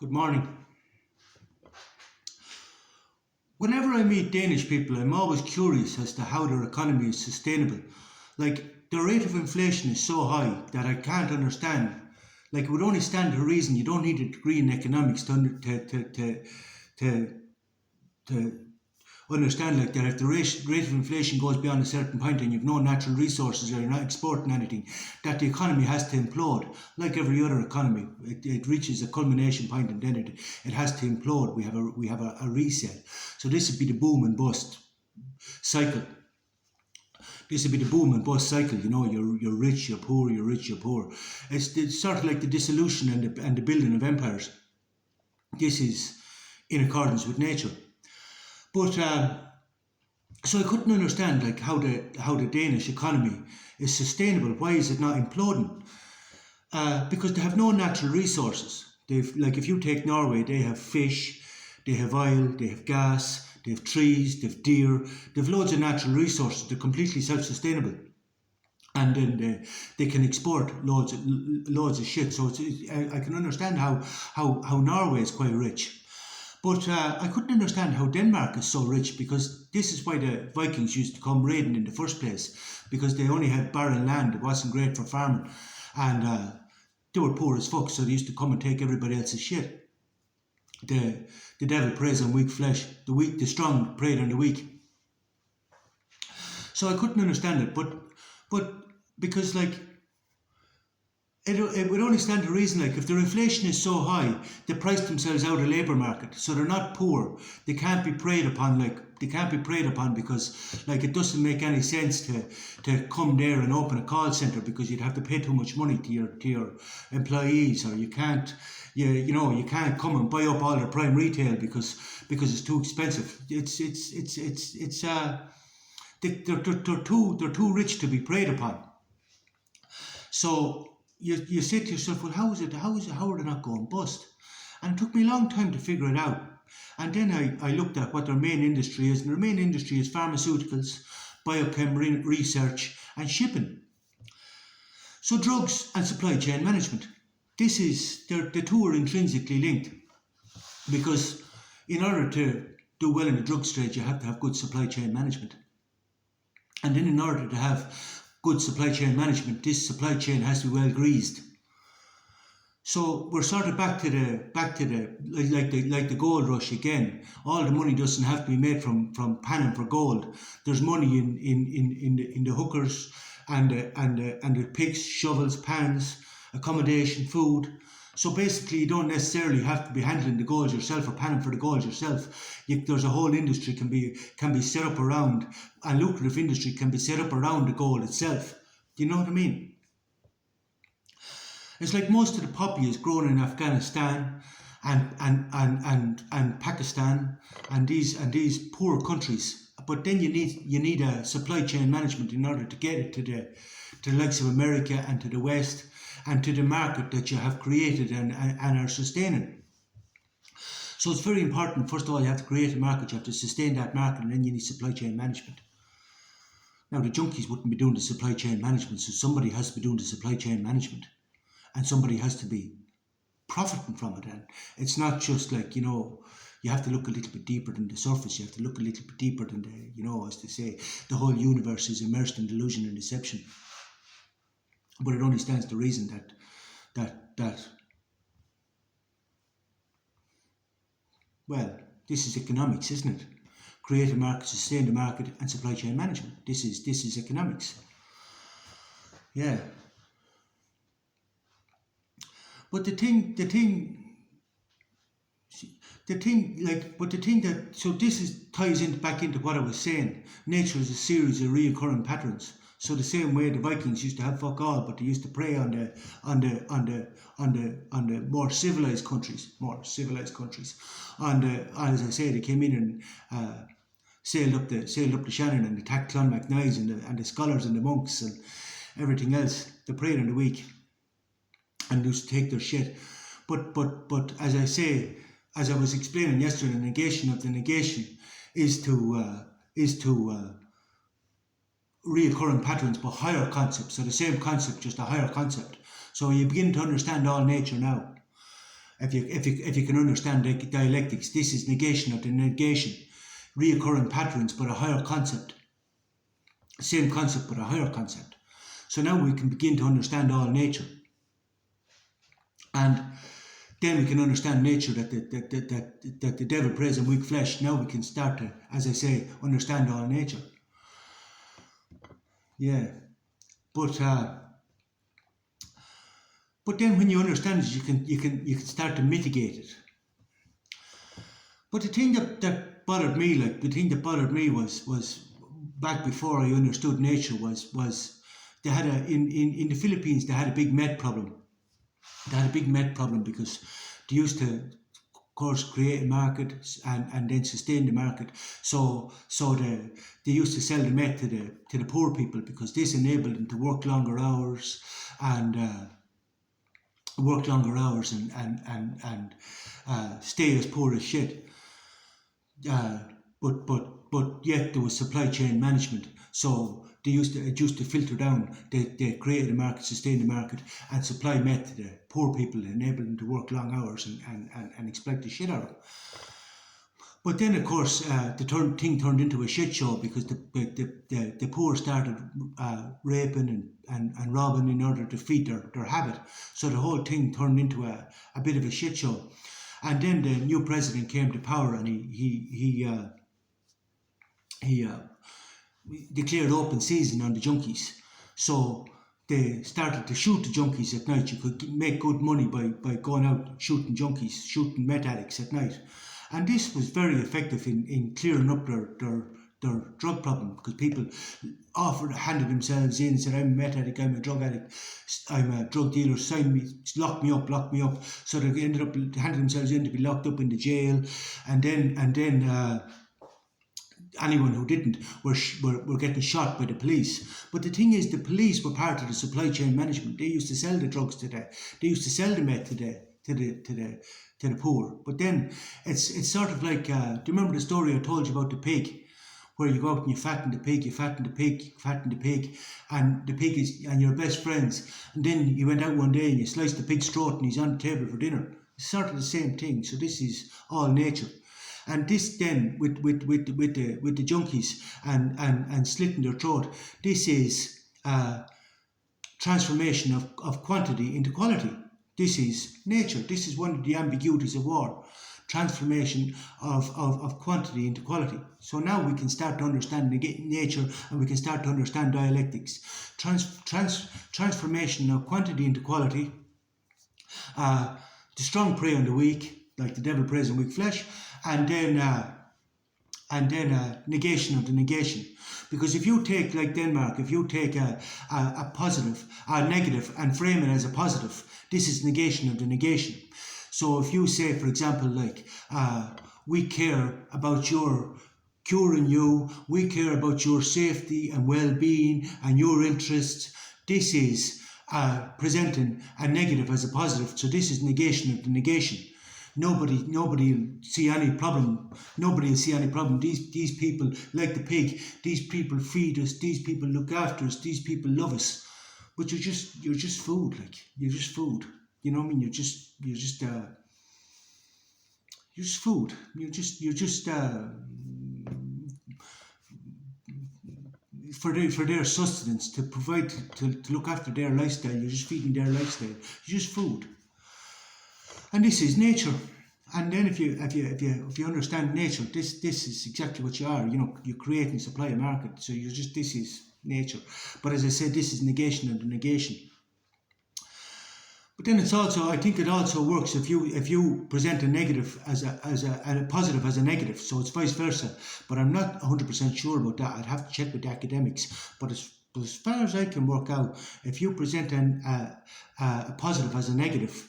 Good morning. Whenever I meet Danish people, I'm always curious as to how their economy is sustainable. Like, the rate of inflation is so high that I can't understand. Like, it would only stand to reason you don't need a degree in economics to, to understand like that if the rate of inflation goes beyond a certain point and you've no natural resources or you're not exporting anything, that the economy has to implode. Like every other economy, it reaches a culmination point and then it has to implode. We have a reset. So this would be the boom and bust cycle. This would be the boom and bust cycle. You know, you're rich, you're poor, you're rich, you're poor. It's sort of like the dissolution and the building of empires. This is in accordance with nature. But so I couldn't understand like how the Danish economy is sustainable. Why is it not imploding? Because they have no natural resources. They've like if you take Norway, they have fish, they have oil, they have gas, they have trees, they have deer, they have loads of natural resources. They're completely self-sustainable. And then they can export loads of shit. So I can understand how Norway is quite rich. But I couldn't understand how Denmark is so rich because this is why the Vikings used to come raiding in the first place because they only had barren land. It wasn't great for farming and they were poor as fuck, so they used to come and take everybody else's shit. The devil preys on weak flesh. The strong preyed on the weak. So I couldn't understand it, but because like it would only stand to reason like if their inflation is so high, they price themselves out of the labour market, so they're not poor. They can't be preyed upon because like it doesn't make any sense to come there and open a call centre because you'd have to pay too much money to your employees, or you can't you can't come and buy up all their prime retail because it's too expensive. They're too rich to be preyed upon. So you say to yourself, well, how are they not going bust? And it took me a long time to figure it out. And then I looked at what their main industry is, and their main industry is pharmaceuticals, biochem research, and shipping. So drugs and supply chain management. The two are intrinsically linked because in order to do well in the drugs trade, you have to have good supply chain management. And then in order to have good supply chain management, this supply chain has to be well greased. So we're sort of back to the gold rush again. All the money doesn't have to be made from panning for gold. There's money in the hookers and the picks, shovels, pans, accommodation, food. So basically, you don't necessarily have to be handling the gold yourself or panning for the gold yourself. There's a whole industry can be set up around, a lucrative industry can be set up around the gold itself. Do you know what I mean? It's like most of the poppy is grown in Afghanistan and Pakistan and these poor countries. But then you need a supply chain management in order to get it to the likes of America and to the West and to the market that you have created and are sustaining. So it's very important, first of all, you have to create a market, you have to sustain that market, and then you need supply chain management. Now, the junkies wouldn't be doing the supply chain management, so somebody has to be doing the supply chain management, and somebody has to be profiting from it. And it's not just like, you have to look a little bit deeper than the surface, you have to look a little bit deeper than as they say, the whole universe is immersed in delusion and deception. But it only stands to reason that well, this is economics, isn't it? Create a market, sustain the market, and supply chain management. This is economics. Yeah. But so this ties back into what I was saying. Nature is a series of reoccurring patterns. So the same way the Vikings used to have fuck all, but they used to prey on the more civilized countries. And as I say, they came in and sailed up the Shannon and attacked Clonmacnoise and the scholars and the monks and everything else. They preyed on the weak and used to take their shit. But as I say, as I was explaining yesterday, the negation of the negation is to reoccurring patterns but higher concepts. So the same concept, just a higher concept. So you begin to understand all nature now. if you can understand dialectics, this is negation of the negation, reoccurring patterns but a higher concept, same concept but a higher concept. So now we can begin to understand all nature, and then we can understand nature, that the devil preys on weak flesh. Now we can start to, as I say, understand all nature. Yeah, but then when you understand it, you can start to mitigate it. But the thing that bothered me, was back before I understood nature, was they had in the Philippines they had a big met problem. They had a big met problem because they used to, of course, create a market and then sustain the market. So they used to sell the met to the poor people, because this enabled them to work longer hours and stay as poor as shit. But yet there was supply chain management. So it used to filter down. They created a market, sustained the market, and supply met to the poor people, enable them to work long hours and exploit the shit out of them. But then, of course, the thing turned into a shit show, because the poor started raping and robbing in order to feed their habit. So the whole thing turned into a bit of a shit show. And then the new president came to power, and he declared open season on the junkies. So they started to shoot the junkies at night. You could make good money by going out shooting junkies, shooting meth addicts at night. And this was very effective in clearing up their drug problem, because people handed themselves in and said, I'm a meth addict, I'm a drug addict, I'm a drug dealer, sign me, lock me up. So they ended up handing themselves in to be locked up in the jail, and then anyone who didn't were getting shot by the police. But the thing is, the police were part of the supply chain management. They used to sell the drugs they used to sell the meth to the poor. But then it's sort of like, do you remember the story I told you about the pig, where you go out and you fatten the pig, and the pig and your best friends, and then you went out one day and you sliced the pig's throat and he's on the table for dinner. It's sort of the same thing. So this is all nature. And this then with the junkies and slitting their throat, this is transformation of quantity into quality. This is nature. This is one of the ambiguities of war. Transformation of quantity into quality. So now we can start to understand nature, and we can start to understand dialectics. Transformation of quantity into quality. The strong prey on the weak, like the devil preys on weak flesh, and then negation of the negation. Because if you take, like Denmark, if you take a positive, a negative, and frame it as a positive, this is negation of the negation. So if you say, for example, like, we care about your curing you, we care about your safety and well-being and your interests, this is presenting a negative as a positive. So this is negation of the negation. Nobody will see any problem. Nobody will see any problem. These people, like the pig, these people feed us, these people look after us, these people love us. But you're just food, like, you're just food. You know what I mean? You're just food. You're just for their sustenance, to provide, to look after their lifestyle. You're just feeding their lifestyle. You're just food. And this is nature. And then if you understand nature, this is exactly what you are. You know, you create and supply a market. So this is nature. But as I said, this is negation of the negation. But then I think it also works if you present a negative as a positive as a negative. So it's vice versa. But I'm not 100% sure about that. I'd have to check with the academics. But as far as I can work out, if you present a positive as a negative,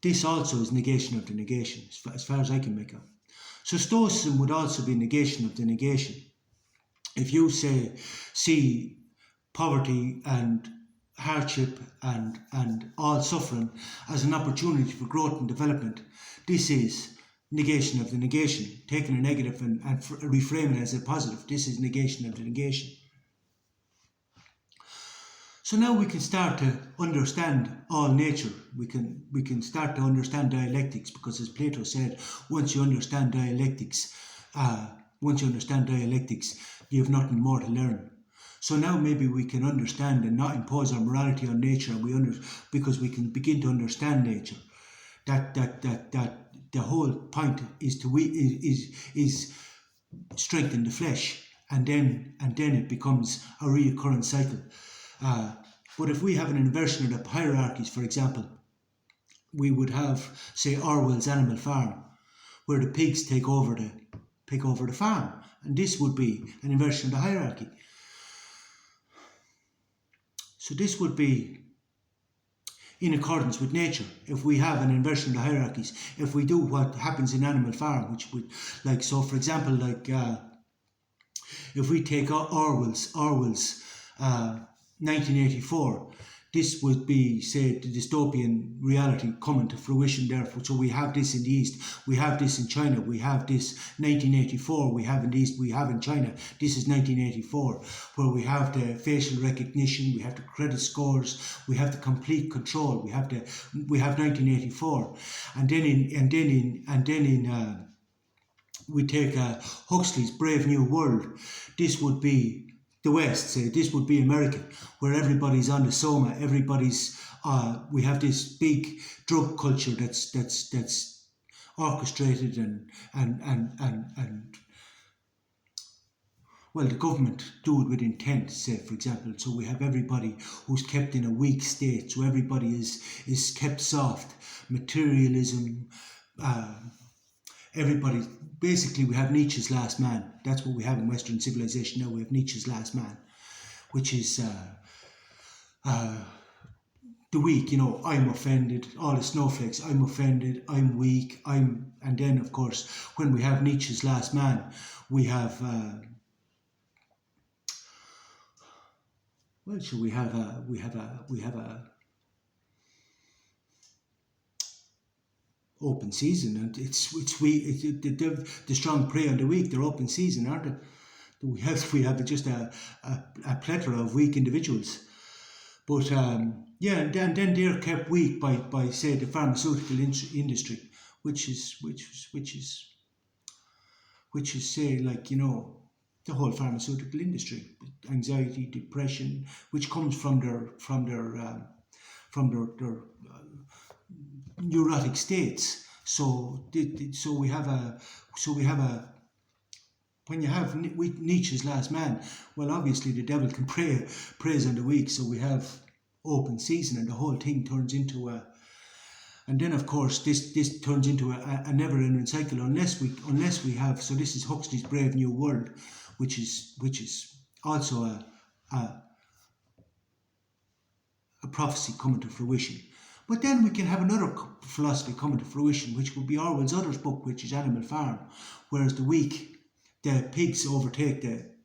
this also is negation of the negation, as far as I can make out. So Stoicism would also be negation of the negation. If you see poverty and hardship and all suffering as an opportunity for growth and development, this is negation of the negation. Taking a negative and reframing it as a positive, this is negation of the negation. So now we can start to understand all nature. We can start to understand dialectics, because as Plato said, once you understand dialectics, you have nothing more to learn. So now maybe we can understand and not impose our morality on nature, because we can begin to understand nature. That the whole point is is strengthen the flesh, and then it becomes a reoccurring cycle. But if we have an inversion of the hierarchies, for example, we would have, say, Orwell's Animal Farm, where the pigs take over the farm, and this would be an inversion of the hierarchy. So this would be in accordance with nature. If we have an inversion of the hierarchies, if we do what happens in Animal Farm, which would, like, so for example, like if we take Orwell's 1984, this would be, say, the dystopian reality coming to fruition there. So we have this in the East, we have this in China, we have this 1984, we have in the East, we have in China, this is 1984, where we have the facial recognition, we have the credit scores, we have the complete control, we have 1984, and then we take Huxley's Brave New World. This would be the West, say, this would be America, where everybody's on the soma, we have this big drug culture that's orchestrated and well, the government do it with intent, say, for example. So we have everybody who's kept in a weak state, so everybody is kept soft. Materialism, everybody, basically we have Nietzsche's Last Man. That's what we have in Western civilization now. We have Nietzsche's Last Man, which is the weak, I'm offended, all the snowflakes, I'm offended, I'm weak, and then of course when we have Nietzsche's Last Man, we have we have a open season, and the strong prey on the weak. They're open season, aren't they? We have just a plethora of weak individuals, but and then they're kept weak by say the pharmaceutical industry, which is say, like, the whole pharmaceutical industry, anxiety, depression, which comes from their neurotic states. So we have when you have Nietzsche's Last Man, well, obviously the devil can praise on the weak. So we have open season, and the whole thing turns into and then of course this turns into a never-ending cycle unless we have. So this is Huxley's Brave New World, which is also a prophecy coming to fruition. But then we can have another philosophy coming to fruition, which would be Orwell's other book, which is Animal Farm, whereas the pigs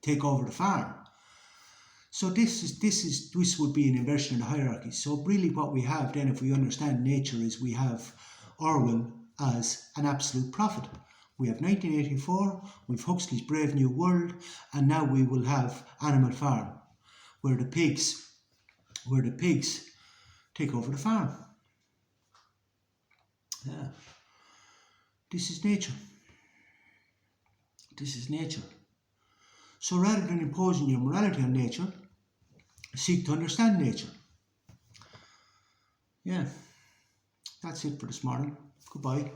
take over the farm. So this would be an inversion in the hierarchy. So really what we have then, if we understand nature, is we have Orwell as an absolute prophet. We have 1984, we have Huxley's Brave New World, and now we will have Animal Farm, where the pigs take over the farm. Yeah. This is nature. This is nature. So rather than imposing your morality on nature, seek to understand nature. Yeah. That's it for this morning. Goodbye.